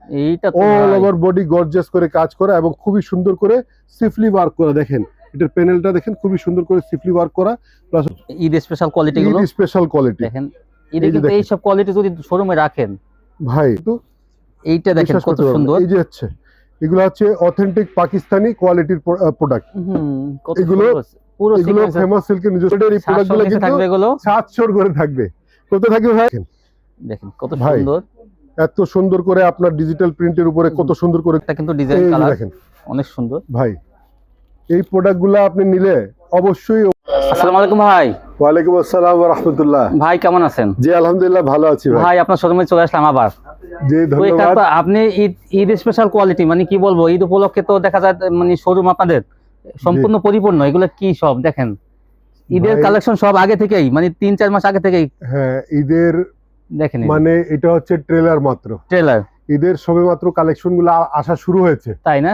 এইটা তো অল ভাই ওভার বডি গর্জিয়াস করে কাজ করা এবং খুবই সুন্দর করে সিফলি ওয়ার্ক করা। দেখেন এটার প্যানেলটা দেখেন, খুবই সুন্দর করে সিফলি ওয়ার্ক করা, plus Eid special quality Eid গুলো স্পেশাল কোয়ালিটি। দেখেন। ঈদে এই যে কিন্তু দেখেন এইসব কোয়ালিটি যদি শোরুমে রাখেন ভাই, তো এইটা দেখেন বিশ্বাস কত করতে পারবেন না। সুন্দর। এই যে হচ্ছে এগুলো হচ্ছে অথেন্টিক পাকিস্তানি কোয়ালিটির প্রোডাক্ট। কত এগুলো সুন্দর পুরো এগুলো সিকোয়েন্সের ফেমাস সিল্কের নিজস্ব। এই প্রোডাক্টগুলো কিন্তু থাকবে এগুলো 700 করে থাকবে। কোথায় থাকবে ভাই? দেখেন কত ভাই সুন্দর। এত সুন্দর করে আপনার ডিজিটাল প্রিন্টের উপরে কত সুন্দর করে এটা কিন্তু ডিজাইন এই যে কালার দেখেন অনেক সুন্দর। ভাই, এই প্রোডাক্টগুলো আপনি নিলে অবশ্যই। আসসালামু আলাইকুম ভাই। ওয়ালাইকুম আসসালাম ওয়া রাহমাতুল্লাহ। ভাই কেমন আছেন? জি আলহামদুলিল্লাহ ভালো আছি ভাই। ভাই আপনার শোরুমে চলে আসলাম আবার। জি তো এখানে ধন্যবাদ। তো আপনি ঈদ স্পেশাল কোয়ালিটি মানে কি বলবো, ঈদ উপলক্ষে তো দেখা যায় মানে শোরুম আপনাদের সম্পূর্ণ পরিপূর্ণ। এগুলো কি সব দেখেন ঈদের ভাই, কালেকশন সব আগে থেকেই, মানে 3-4 মাস আগে থেকেই হ্যাঁ ঈদের দেখেন। মানে এটা হচ্ছে ট্রেলার মাত্র, ট্রেলার ঈদের সবে মাত্র কালেকশন গুলো আসা শুরু হয়েছে। তাই না?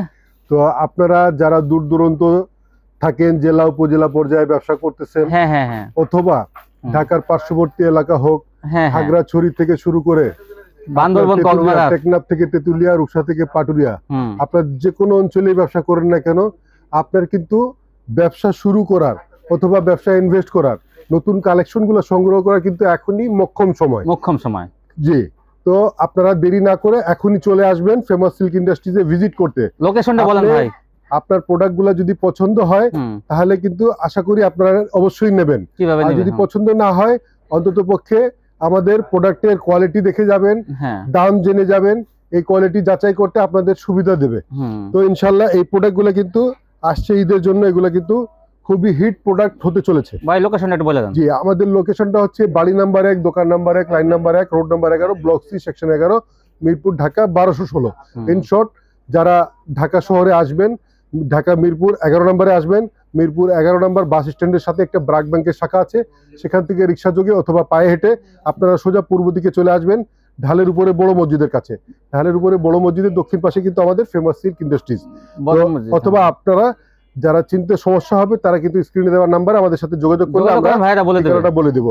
তো আপনারা যারা দূর দূরান্ত থাকেন, জেলা উপজেলা পর্যায়ে ব্যবসা করতেছেন, হ্যাঁ হ্যাঁ হ্যাঁ অথবা ঢাকার পার্শ্ববর্তী এলাকা হোক, হ্যাঁ হ্যাঁ খাগড়াছড়ি থেকে শুরু করে বান্দরবন, কক্সবাজার, টেকনাফ থেকে তেতুলিয়া, রূপসা থেকে পাটুরিয়া, হুম আপনার যে কোনো অঞ্চলে ব্যবসা করেন না কেন, আপনার কিন্তু ব্যবসা শুরু করার অথবা ব্যবসা ইনভেস্ট করার, নতুন কালেকশনগুলো সংগ্রহ করার কিন্তু এখনই মোক্ষম সময়। জি, তো আপনারা দেরি না করে এখনই চলে আসবেন ফেমাস সিল্ক ইন্ডাস্ট্রিজে ভিজিট করতে। লোকেশনটা বলেন ভাই। আপনার প্রোডাক্টগুলো যদি পছন্দ হয় তাহলে কিন্তু আশা করি আপনারা অবশ্যই নেবেন। কিভাবে আর নেবেন? যদি পছন্দ না হয় অন্তত পক্ষে আমাদের প্রোডাক্টের কোয়ালিটি দেখে যাবেন, হ্যাঁ দাম জেনে যাবেন, এই কোয়ালিটি যাচাই করতে আপনাদের সুবিধা দেবে। তো ইনশাল্লাহ এই প্রোডাক্টগুলো কিন্তু আসছে ঈদের জন্য, এগুলো কিন্তু খুবই হিট প্রোডাক্ট হতে চলেছে। ভাই লোকেশনটা একটু বলে দেন। জি, আমাদের লোকেশনটা হচ্ছে বাড়ি নাম্বার 1, দোকান number 1, line number 1, road number 11, block C, section 11, Mirpur, Dhaka 1216। In short, যারা ঢাকা শহরে আসবেন, ঢাকা মিরপুর 11 নম্বরে আসবেন। মিরপুর 11 নম্বর বাস স্ট্যান্ডের সাথে একটা ব্র্যাক ব্যাংকের শাখা আছে, সেখান থেকে রিক্সা যোগে অথবা পায়ে হেঁটে আপনারা সোজা পূর্ব দিকে চলে আসবেন, ঢালের উপরে বড় মসজিদের কাছে। ঢালের উপরে বড় মসজিদের দক্ষিণ পাশে কিন্তু আমাদের ফেমাস সিল্ক ইন্ডাস্ট্রিজ। অথবা আপনারা যারা চিনতে সমস্যা হবে তারা কিন্তু স্ক্রিনে দেওয়া নাম্বার আমাদের সাথে যোগাযোগ করলে আমরা ঠিকানাটা বলে দেব।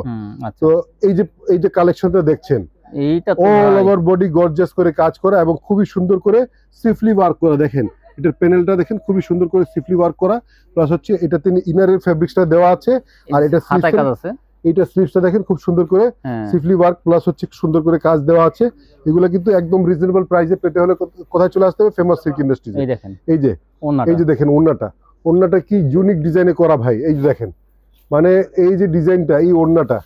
তো এই যে কালেকশনটা দেখছেন, এইটা তো অল ওভার বডি গর্জিয়াস করে কাজ করা এবং খুবই সুন্দর করে সিফলি ওয়ার্ক করা। দেখেন এটার প্যানেলটা দেখেন, খুবই সুন্দর করে সিফলি ওয়ার্ক করা, প্লাস হচ্ছে এটাতে ইনারের ফেব্রিক্সটা দেওয়া আছে, আর এটা এইটা স্লিভসটা দেখেন খুব সুন্দর করে সিফলি ওয়ার্ক, প্লাস হচ্ছে সুন্দর করে কাজ দেওয়া আছে। এগুলো কিন্তু একদম রিজনেবল প্রাইসে পেতে হলে কোথায় চলে আসতে হবে? Famous silk industries. এই যে দেখেন ওড়নাটা কি ইউনিক ডিজাইনে করা ভাই। এই যে দেখেন, মানে এই যে ডিজাইনটা, এই ওড়নাটা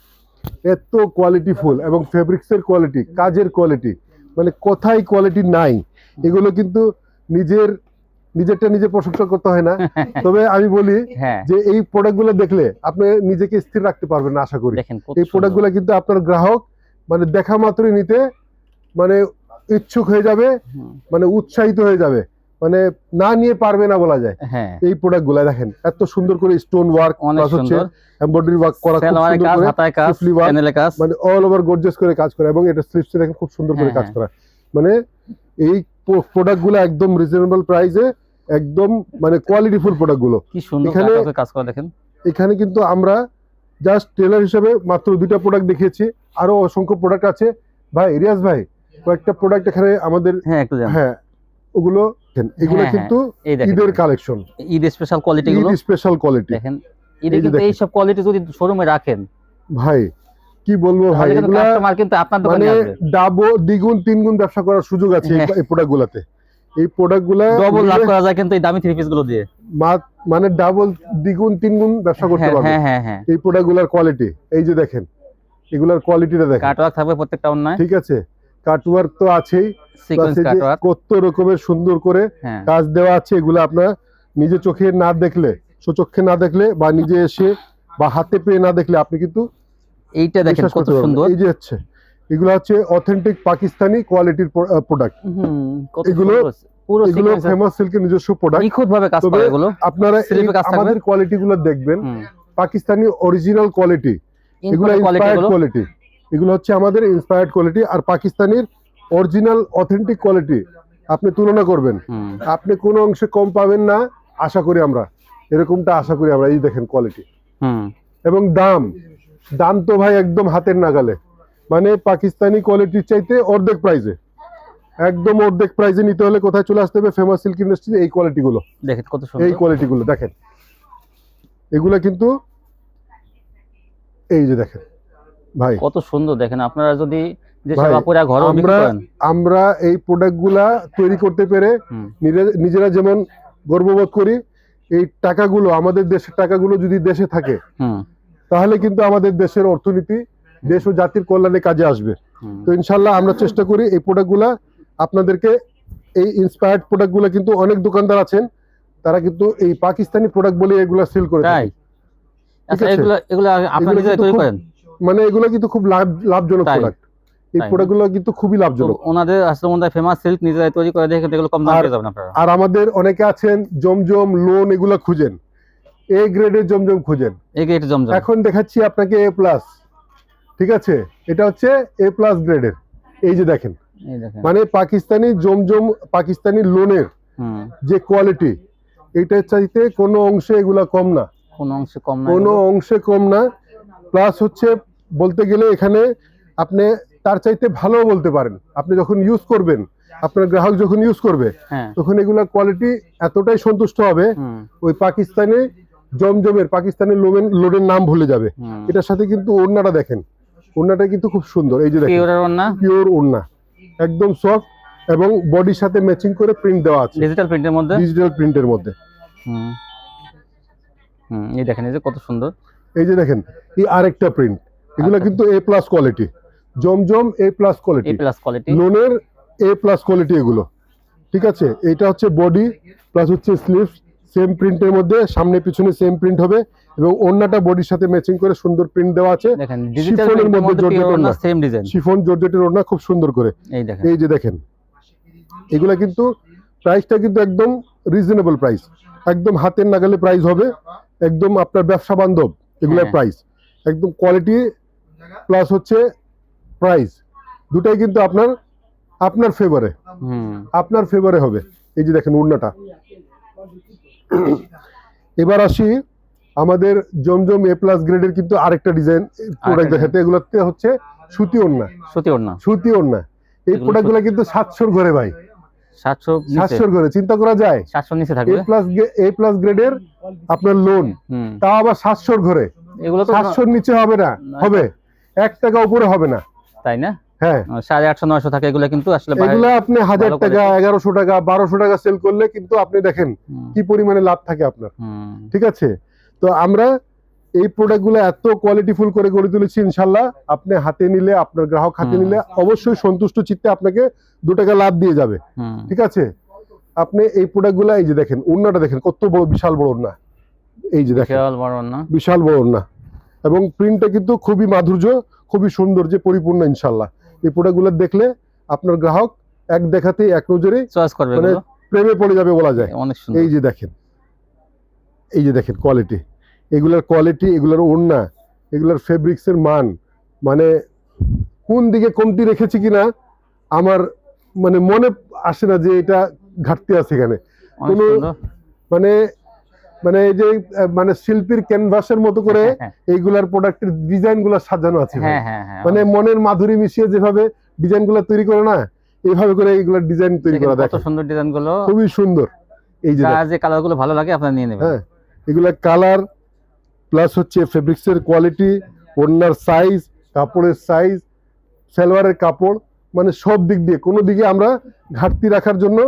এত কোয়ালিটিফুল এবং ফেব্রিক্সের কোয়ালিটি, কাজের কোয়ালিটি, মানে কোথায় কোয়ালিটি নাই। এগুলো কিন্তু নিজেরটা নিজে প্রশংসা করতে হয় না। তবে আমি বলি যে এই প্রোডাক্টগুলো দেখলে আপনি নিজেকে স্থির রাখতে পারবেন না। আশা করি এই প্রোডাক্টগুলো কিন্তু আপনার গ্রাহক মানে দেখা মাত্রই নিতে মানে ইচ্ছুক হয়ে যাবে, মানে উৎসাহিত হয়ে যাবে, মানে না নিয়ে পারবে না বলা যায়। এই প্রোডাক্টগুলো দেখেন এত সুন্দর করে স্টোন ওয়ার্ক, প্লাস হচ্ছে এমব্রয়ডারি ওয়ার্ক করা, খুব সুন্দর করে সিফলি ওয়ার্ক, মানে অল ওভার গর্জিয়াস করে কাজ করা, এবং এটা স্লিভসে দেখেন খুব সুন্দর করে কাজ করা। মানে এই প্রোডাক্টগুলো একদম রিজনেবল প্রাইসে, একদম মানে কোয়ালিটিফুল প্রোডাক্টগুলো। কি সুন্দর কাজ করা দেখেন। এখানে কিন্তু আমরা জাস্ট টেলার হিসেবে মাত্র 2টা প্রোডাক্ট দেখিয়েছি, আরো অসংখ্য প্রোডাক্ট আছে। ভাই রিয়াজ ভাই, কয়েকটা প্রোডাক্ট এখানে আমাদের, হ্যাঁ ওগুলো কিন্তু ঈদের কালেকশন, ঈদ স্পেশাল কোয়ালিটি গুলো, ঈদ স্পেশাল কোয়ালিটি দেখেন। ঈদে কিন্তু এই সব কোয়ালিটি যদি শোরুমে রাখেন ভাই, কি বলবো ভাই, এগুলা কাস্টমার কিন্তু আপনার দোকানে মানে আসবে, ডাবল দ্বিগুণ তিনগুণ ব্যবসা করার সুযোগ আছে এই প্রোডাক্টগুলোতে। এই প্রোডাক্টগুলো ডবল লাভ করা যায় কিন্তু এই দামি থ্রি পিস গুলো দিয়ে, মানে ডাবল দ্বিগুণ তিনগুণ ব্যবসা করতে পারবে এই প্রোডাক্টগুলোর কোয়ালিটি। এই যে দেখেন এগুলার কোয়ালিটিটা দেখেন, কাটওয়ার্ক থাকবে প্রত্যেকটা অন্যায়, ঠিক আছে, কাটওয়ার্ক তো আছেই, কত রকমের সুন্দর করে কাজ দেওয়া আছে। এগুলো আপনার নিজে চোখে না দেখলে, স্বচক্ষে না দেখলে, বা নিজে এসে বা হাতে পেয়ে না দেখলে আপনি কিন্তু এইটা দেখেন কত সুন্দর। এই যে হচ্ছে এগুলো হচ্ছে অথেন্টিক পাকিস্তানি কোয়ালিটির প্রোডাক্ট। এগুলো ফেমাস সিল্কের নিজস্ব প্রোডাক্ট, নিখুঁতভাবে কাজ করা। এগুলো আপনারা আমাদের কোয়ালিটিগুলো দেখবেন, পাকিস্তানি অরিজিনাল কোয়ালিটি, এগুলো ইন্সপায়ার্ড কোয়ালিটি, এগুলো হচ্ছে আমাদের ইন্সপায়ার্ড কোয়ালিটি। আর পাকিস্তানির অরিজিনাল অথেন্টিক কোয়ালিটি আপনি তুলনা করবেন, আপনি কোনো অংশে কম পাবেন না, আশা করি আমরা, এরকমটা আশা করি আমরা। এই দেখেন কোয়ালিটি এবং দাম তো ভাই একদম হাতের নাগালে, মানে পাকিস্তানি কোয়ালিটির চাইতে অর্ধেক প্রাইসে। একদম অর্ধেক প্রাইসে নিতে হলে কোথায় চলে আসতে হবে? Famous silk industry. এই কোয়ালিটি গুলো দেখেন কত এই সুন্দর, কোয়ালিটি গুলো দেখেন, এগুলা কিন্তু এই যে দেখেন ভাই, কত সুন্দর। দেখেন আপনারা যদি যে ভাই, সেবা পুরা ঘরে বিক্রি করেন, আমরা এই প্রোডাক্ট গুলা তৈরি করতে পেরে হুম, নিজেরা যেমন গর্ববোধ করি, এই টাকাগুলো, আমাদের দেশের টাকাগুলো যদি দেশে থাকে হুম, তাহলে কিন্তু আমাদের দেশের অর্থনীতি, দেশ ও জাতির কল্যাণে কাজে আসবে। হুম। তো ইনশাল্লাহ আমরা চেষ্টা করি এই প্রোডাক্টগুলা আপনাদেরকে, এই ইন্সপায়ার্ড প্রোডাক্টগুলো কিন্তু অনেক দোকানদার আছেন তারা কিন্তু এই পাকিস্তানি প্রোডাক্ট বলে এগুলা সেল করে তাই? থাকে। আচ্ছা, আছে? এগুলো এগুলো আপনারা এগুলো নিজেরা কিন্তু তৈরি খুব- করেন? মানে এগুলো কিন্তু খুব লাভজনক তাই? প্রোডাক্ট। এই তাই? প্রোডাক্টগুলো কিন্তু খুবই তো লাভজনক। ওনাদের আসলে ওনাদের ফেমাস সিল্ক নিজেরাই তৈরি করে দেখে এগুলো কম দামে আর- পেয়ে যাবেন আপনারা। আর আমাদের অনেকে আছেন জমজম, লোন এগুলো খুঁজেন, এ গ্রেডের জমজম খুঁজেন, এই যে এটা জমজম, এখন দেখাচ্ছি আপনাকে এ প্লাস। ঠিক আছে, এটা হচ্ছে এ প্লাস গ্রেডের। এই যে দেখেন, এই দেখেন, মানে পাকিস্তানি জমজম, পাকিস্তানি লোনের হুম, যে কোয়ালিটি, এটার চাইতে কোনো অংশে এগুলা কম না, কোন অংশে কম না কোনো এগুলো? অংশে কম না। প্লাস হচ্ছে বলতে গেলে এখানে আপনি তার চাইতে ভালো বলতে পারেন। আপনি যখন ইউজ করবেন, আপনার গ্রাহক যখন ইউজ করবে, হ্যাঁ, তখন এগুলা কোয়ালিটি এতটাই সন্তুষ্ট হবে, হুম, ওই পাকিস্তানি জমজমের, পাকিস্তানি লোনের নাম ভুলে যাবে। হুম। এটার সাথে কিন্তু ওড়নাটা দেখেন, ওড়নাটা কিন্তু খুব সুন্দর। এই যে দেখেন, পিওরের ওড়না, পিওর ওড়না, একদম সফট এবং বডির সাথে ম্যাচিং করে প্রিন্ট দেওয়া আছে, ডিজিটাল প্রিন্টের মধ্যে, ডিজিটাল প্রিন্টের মধ্যে। হুম, হুম, এই দেখেন, এই যে কত সুন্দর। এই যে দেখেন, এই আরেকটা প্রিন্ট, এগুলা কিন্তু এ প্লাস কোয়ালিটি, জমজম এ প্লাস এ কোয়ালিটি, প্লাস কোয়ালিটি, লোনের এ প্লাস কোয়ালিটি এগুলো। ঠিক আছে, এটা হচ্ছে বডি প্লাস হচ্ছে স্লিভস, সেম প্রিন্টের মধ্যে সামনে পিছনে সেম প্রিন্ট হবে এবং ওড়নাটা বডির সাথে ম্যাচিং করে সুন্দর প্রিন্ট দেওয়া আছে। দেখেন ডিজিটাল শিফনের প্রিন্টের মধ্যে মধ্যে জর্জেট পিওর ওড়না, ওড়না, সেম ডিজাইন। শিফন জর্জেটের ওড়না খুব সুন্দর করে। এই দেখেন, এই যে দেখেন, এগুলা কিন্তু প্রাইসটা কিন্তু একদম রিজনেবল প্রাইস, একদম হাতের নাগালে প্রাইস হবে, একদম আপনার ব্যবসা বান্ধব এগুলার হ্যাঁ। প্রাইস, একদম কোয়ালিটি প্লাস হচ্ছে প্রাইস, দুটাই কিন্তু আপনার ফেভারে, হুম, আপনার ফেভারে হবে। এই যে দেখেন ওড়নাটা। এবার আসি আমাদের জমজম এ প্লাস গ্রেডের কিন্তু আরেকটা ডিজাইন প্রোডাক্ট দেখাতে, এগুলোতে হচ্ছে সুতি ওড়না, সুতি ওড়না, সুতি ওড়না। এই এগুলো প্রোডাক্টগুলো কিন্তু 700 ঘরে ভাই, 700 নিচে, 700 ঘরে, চিন্তা করা যায়। 700 নিচে এ থাকবে, প্লাস গ্রেডের আপনার লোন, হুম। তাও আবার 700 ঘরে, এগুলো তো 700 নিচে হবে না, হবে 1 টাকা উপরে হবে না। তাই না? হ্যাঁ, 850 900 থাকে এগুলো, কিন্তু আসলে বাইরে- এগুলা আপনি 1000 ভালো টাকা, quality। 1100 টাকা, 1200 টাকা সেল করলে কিন্তু আপনি দেখেন হুম, কি পরিমাণে লাভ থাকে আপনার। হুম, ঠিক আছে, তো আমরা এই প্রোডাক্টগুলো এত কোয়ালিটিফুল করে গড়ে তুলেছি, ইনশাল্লাহ আপনি হাতে নিলে, আপনার গ্রাহক হাতে হুম। নিলে অবশ্যই সন্তুষ্ট চিত্তে আপনাকে 2 টাকা লাভ দিয়ে যাবে। হুম। ঠিক আছে, আপনি এই প্রোডাক্টগুলো, এই যে দেখেন ওড়নাটা দেখেন কত বড়, বিশাল বড় ওড়না, এই যে দেখেন বিশাল বড় ওড়না, বিশাল বড় ওড়না, এবং প্রিন্টটা কিন্তু খুবই মাধুর্য, খুবই সৌন্দর্য পরিপূর্ণ। ইনশাল্লাহ এই প্রোডাক্টগুলো দেখলে আপনার গ্রাহক এক দেখাতেই, এক নজরে চয়েস করবে মানে এগুলো, প্রেমে পড়ে যাবে বলা যায়। অনেক সুন্দর। এই যে দেখেন, এই যে দেখেন কোয়ালিটি, এগুলার কোয়ালিটি, এগুলার ওড়না, এগুলার ফেব্রিক্সের মান, মানে কোন দিকে কমতি রেখেছি কিনা আমার মানে মনে আসে না যে এটা ঘাটতি আছে এখানে। অনেক কোনো সুন্দর। মানে মানে এই যে মানে শিল্পীর ক্যানভাসের মতো করে হ্যাঁ, এইগুলার প্রোডাক্টের ডিজাইন গুলা সাজানো আছে ভাই। হ্যাঁ, হ্যাঁ, হ্যাঁ, মানে মনের মাধুরী মিশিয়ে যেভাবে ডিজাইন গুলা তৈরি করে না, এইভাবে করে এইগুলার ডিজাইন তৈরি করা, দেখেন কত দেখেন সুন্দর ডিজাইন গুলো, খুবই সুন্দর। এই যে দেখেন, যে কালার গুলো ভালো লাগে আপনারা নিয়ে নেবেন। হ্যাঁ, এগুলা কালার প্লাস হচ্ছে ফেব্রিক্সের কোয়ালিটি, ওড়নার সাইজ, কাপড়ের সাইজ, সালোয়ারের কাপড়, মানে সব দিক দিয়ে কোনো দিকে আমরা ঘাটতি রাখার জন্য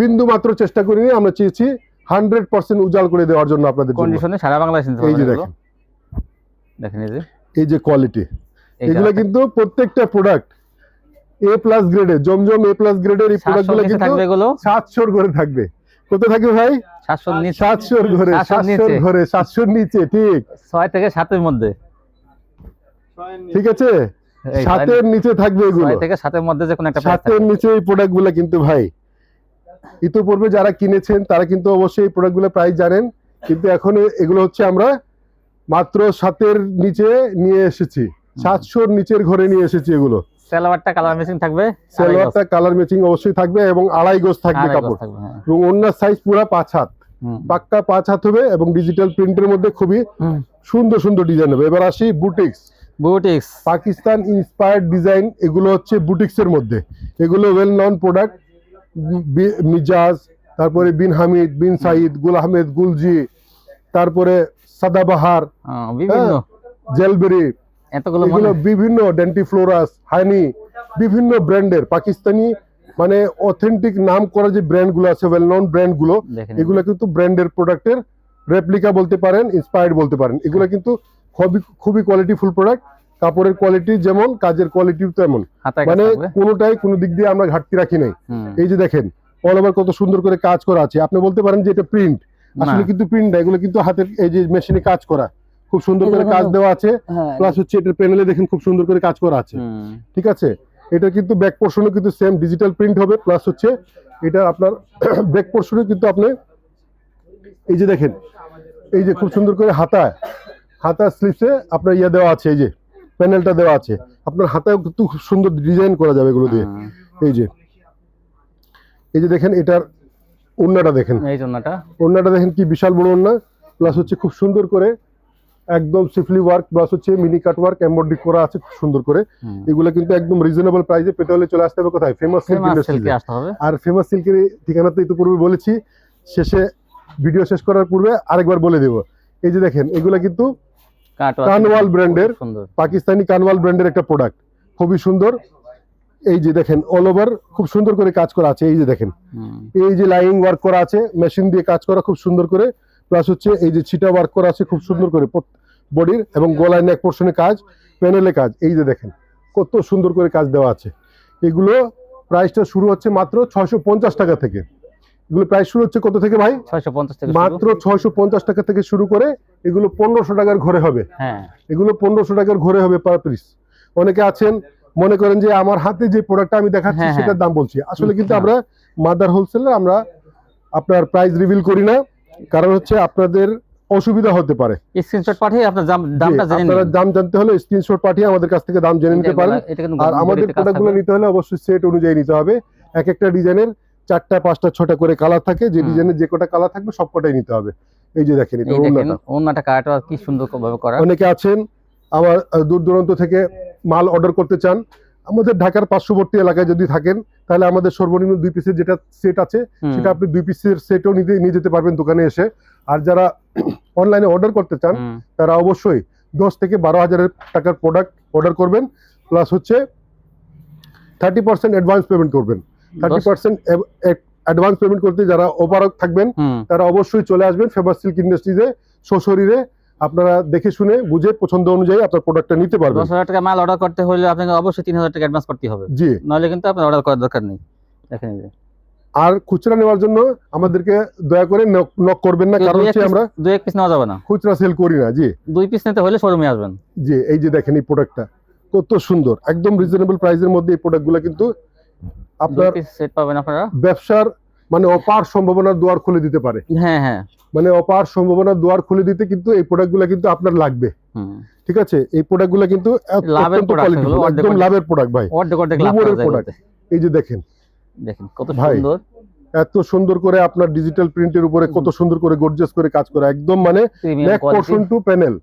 বিন্দু মাত্র চেষ্টা করিনি। আমরা চেয়েছি 100% উজাড় করে দেওয়ার জন্য আপনাদের জন্য। কন্ডিশনে সারা বাংলাদেশ নিতে এই যে পারবেন দেখেন, এগুলো। দেখেন এই যে কোয়ালিটি, এই এগুলো যে কিন্তু প্রত্যেকটা প্রোডাক্ট এ প্লাস গ্রেডের, জমজম এ প্লাস গ্রেডের এই 700 প্রোডাক্টগুলো নিচে কিন্তু থাকবে এগুলো, 700 ঘরে থাকবে। কত থাকবে ভাই? 700 নিচে, 700 ঘরে, 700 700 নিচে। ঘরে, 700 নিচে, ঠিক 6 থেকে 7 এর মধ্যে, ঠিক আছে, এই 7 এর নিচে থাকবে এগুলো, 6 থেকে 7 এর মধ্যে যে কোনো একটা প্রাইস 7 এর নিচে এই প্রোডাক্টগুলো কিন্তু ভাই ইতিপূর্বে যারা কিনেছেন তারা কিন্তু অবশ্যই এই প্রোডাক্টগুলো প্রাইস জানেন, কিন্তু এখন এগুলো হচ্ছে আমরা মাত্র 7 এর নিচে নিয়ে এসেছি, 700 নিচের ঘরে নিয়ে এসেছি এগুলো। সালোয়ারটা কালার ম্যাচিং থাকবে, সালোয়ারটা কালার ম্যাচিং অবশ্যই থাকবে এবং 2.5 গজ থাকবে কাপড়, হ্যাঁ। এবং ওড়নার সাইজ পুরো 5 হাত, হুম, পাক্কা 5 হাত হবে এবং ডিজিটাল প্রিন্টের মধ্যে খুবই হুম। সুন্দর সুন্দর ডিজাইন হবে। এবার আসি boutiques. Boutiques. Pakistan inspired design, এগুলো হচ্ছে বুটিক্স এর মধ্যে, এগুলো ওয়েল নন প্রোডাক্ট। মিজাজ, তারপরে বিন হামিদ, বিন সাইদ, গুল আহমেদ, গুলজি, তারপরে সাদাবাহার, বিভিন্ন জেলবেরি, এতগুলো এগুলো বিভিন্ন ডেন্টিফ্লোরাস, হানি, বিভিন্ন ব্র্যান্ডের পাকিস্তানি মানে অথেন্টিক নাম করা যে ব্র্যান্ডগুলো আছে, ওয়েল নন ব্র্যান্ডগুলো, দেখেন এগুলো কিন্তু ব্র্যান্ডের প্রোডাক্টের রেপ্লিকা বলতে পারেন, ইন্সপায়ার্ড বলতে পারেন। এগুলো কিন্তু খুবই কোয়ালিটিফুল প্রোডাক্ট। কাপড়ের কোয়ালিটি যেমন, কাজের কোয়ালিটিও তেমন, হাতায় মানে কাজ থাকবে। কোনোটাই কোনো দিক দিয়ে আমরা ঘাটতি রাখি নাই। এই যে দেখেন অল ওভার কত সুন্দর করে কাজ করা আছে। আপনি বলতে পারেন যে এটা প্রিন্ট, আসলে কিন্তু প্রিন্ট না, এগুলো কিন্তু হাতের এই যে মেশিনে কাজ করা, খুব সুন্দর করে কাজ দেওয়া আছে। প্লাস হচ্ছে এটার প্যানেলে দেখেন খুব সুন্দর করে কাজ করা আছে, ঠিক আছে। এটা কিন্তু ব্যাক পোর্শনও কিন্তু সেম ডিজিটাল প্রিন্ট হবে। প্লাস হচ্ছে এটা আপনার ব্যাক পোর্শনে কিন্তু আপনি এই যে দেখেন, এই যে খুব সুন্দর করে হাতা স্লিপসে আপনার ইয়ে দেওয়া আছে, এই যে প্যানেলটা দেওয়া আছে। আপনার হাতায় কিন্তু খুব সুন্দর ডিজাইন করা যাবে এগুলো দিয়ে। এই যে দেখেন এটার ওড়নাটা দেখেন, ওড়নাটা দেখেন কি বিশাল বড় ওড়না। প্লাস হচ্ছে খুব সুন্দর করে একদম সিফলি ওয়ার্ক, প্লাস হচ্ছে মিনি কাট ওয়ার্ক এমব্রয়ডারি করা আছে খুব সুন্দর করে। এগুলো কিন্তু একদম রিজনেবল প্রাইসে পেতে হলে চলে আসতে হবে কোথায়? ফেমাস সিল্ক ইন্ডাস্ট্রিতে। আর ফেমাস সিল্কের ঠিকানা তো ইতিপূর্বে বলেছি, শেষে ভিডিও শেষ করার পূর্বে আরেকবার বলে দেব। এই যে দেখেন এগুলা কিন্তু কানওয়াল ব্র্যান্ডের, পাকিস্তানি কানওয়াল ব্র্যান্ডের একটা প্রোডাক্ট, খুবই সুন্দর। এই যে দেখেন অল ওভার খুব সুন্দর করে কাজ করা আছে। এই যে দেখেন এই যে লাইনিং ওয়ার্ক করা আছে, মেশিন দিয়ে কাজ করা খুব সুন্দর করে। প্লাস হচ্ছে এই যে ছিটা ওয়ার্ক করা আছে খুব সুন্দর করে বডির, এবং গলায় নেক পোর্শনে কাজ, প্যানেলে কাজ। এই যে দেখেন কত সুন্দর করে কাজ দেওয়া আছে। এগুলো প্রাইসটা শুরু হচ্ছে মাত্র 650 টাকা থেকে। এগুলো প্রাইস শুরু হচ্ছে কত থেকে ভাই? 650 থেকে, মাত্র 650 টাকা থেকে শুরু করে এগুলো 1500 টাকার ঘরে হবে। এগুলো 1500 টাকার ঘরে হবে পার পিস। অনেকে আছেন মনে করেন যে আমার হাতে যে প্রোডাক্টটা আমি দেখাচ্ছি সেটার দাম বলছি, আসলে কিন্তু আমরা মাদার হোলসেলার, আমরা আপনার প্রাইস রিভিল করি না, কারণ হচ্ছে আপনাদের অসুবিধা হতে পারে। স্ক্রিনশট পাঠিয়ে আপনার দামটা জেনে নিন। আপনারা দাম জানতে হলে স্ক্রিনশট পাঠিয়ে আমাদের কাছ থেকে দাম জেনে নিতে পারেন। আর আমাদের প্রোডাক্টগুলো নিতে হলে অবশ্যই সেট অনুযায়ী নিতে হবে। এক একটা ডিজাইনের 4টা 5টা 6টা করে কালার থাকে, যে ডিজাইনের যে কটা কালার থাকবে সবকটাই নিতে হবে। এই যে দেখেন এটা ওন্নাটা কাটওয়া কি সুন্দর ভাবে করা। অনেকে আছেন আমার দূর দূরান্ত থেকে মাল অর্ডার করতে চান, আমাদের ঢাকার পার্শ্ববর্তী এলাকায় যদি থাকেন তাহলে আমাদের সর্বনিম্ন 2 পিসের যেটা সেট আছে সেটা আপনি 2 পিসের সেটও নিয়ে যেতে পারবেন দোকানে এসে। আর যারা অনলাইনে অর্ডার করতে চান তারা অবশ্যই 10 থেকে 12,000 টাকার প্রোডাক্ট অর্ডার করবেন। প্লাস হচ্ছে 30% অ্যাডভান্স পেমেন্ট করবেন। 30% অ্যাডভান্স পেমেন্ট করতে যারা অপারগ থাকবেন তারা অবশ্যই চলে আসবেন ফেমাস সিল্ক ইন্ডাস্ট্রিজে সশরীরে। আপনারা দেখে শুনে বুঝে পছন্দ অনুযায়ী আপনার প্রোডাক্টটা নিতে পারবেন। 10,000 টাকা মাল অর্ডার করতে হলে আপনাকে অবশ্যই 3,000 টাকা অ্যাডভান্স করতে হবে, জি, নাহলে কিন্তু আপনার অর্ডার করার দরকার নেই। দেখেন আর খুচরা নেওয়ার জন্য আমাদেরকে দয়া করে নক করবেন না, কারণ হচ্ছে আমরা 2 পিস নেওয়া যাবে না, খুচরা সেল করি না। জি, 2 পিস নিতে হলে শোরুমে আসবেন। জি, এই যে দেখেন এই প্রোডাক্টটা কত সুন্দর, একদম রিজনেবল প্রাইসের মধ্যে এই প্রোডাক্টগুলো কিন্তু আপনার সেট পাবেন আপনারা। ব্যবসার মানে অপার সম্ভাবনার দুয়ার খুলে দিতে পারে। মানে অপার সম্ভাবনার দুয়ার খুলে দিতে কিন্তু এই প্রোডাক্টগুলো কিন্তু আপনার লাগবে। ঠিক আছে, এই প্রোডাক্টগুলো কিন্তু একদম লাভের প্রোডাক্ট ভাই, প্রোডাক্ট। এই যে দেখেন কত সুন্দর, এত সুন্দর করে আপনার ডিজিটাল প্রিন্টের উপরে কত সুন্দর করে গর্জিয়াস করে কাজ করা, একদম মানে নেক পোর্শন টু প্যানেল,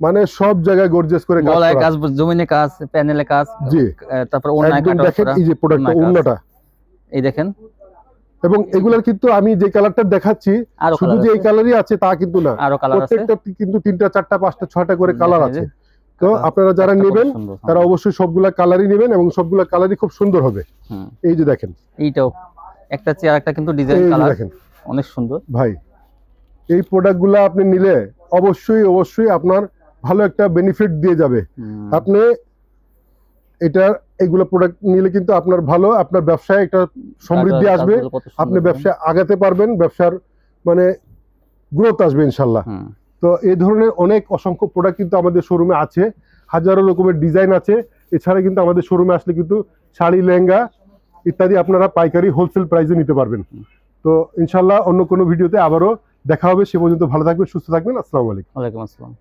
মানে সব জায়গায় গর্জিয়াস করে কাজ করা, জমিনে কাজ, প্যানেলে কাজ। জি, তারপর ওন্নায় কাজ। দেখেন এই যে প্রোডাক্টটা, ওন্নাটা এই দেখেন। এবং এগুলার কিন্তু আমি যে কালারটা দেখাচ্ছি শুধু যে এই কালারই আছে তা কিন্তু না, প্রত্যেকটা কিন্তু 3টা 4টা 5টা 6টা করে কালার আছে। তো আপনারা যারা নেবেন তারা অবশ্যই সবগুলা কালারই নেবেন এবং সবগুলা কালারই খুব সুন্দর হবে। এই যে দেখেন এইটাও একটা চেয়ার, একটা কিন্তু ডিজাইন কালার দেখেন অনেক সুন্দর ভাই। এই প্রোডাক্টগুলো আপনি নিলে অবশ্যই আপনার ভালো একটা বেনিফিট দিয়ে যাবে। আপনি এগুলো প্রোডাক্ট নিলে কিন্তু আপনার ভালো, আপনার ব্যবসায় একটা সমৃদ্ধি আসবে, আপনি ব্যবসায় আগাতে পারবেন, ব্যবসার মানে গ্রোথ আসবে ইনশাল্লাহ। তো এই ধরনের অনেক অসংখ্য প্রোডাক্ট কিন্তু আমাদের শোরুমে আছে, হাজারো রকমের ডিজাইন আছে। এছাড়া কিন্তু আমাদের শোরুমে আসলে কিন্তু শাড়ি, লেহেঙ্গা ইত্যাদি আপনারা পাইকারি হোলসেল প্রাইসে নিতে পারবেন। তো ইনশাল্লাহ অন্য কোনো ভিডিওতে আবারও দেখা হবে। সে পর্যন্ত ভালো থাকবেন, সুস্থ থাকবেন। আসসালামু আলাইকুম। ওয়ালাইকুম আসসালাম।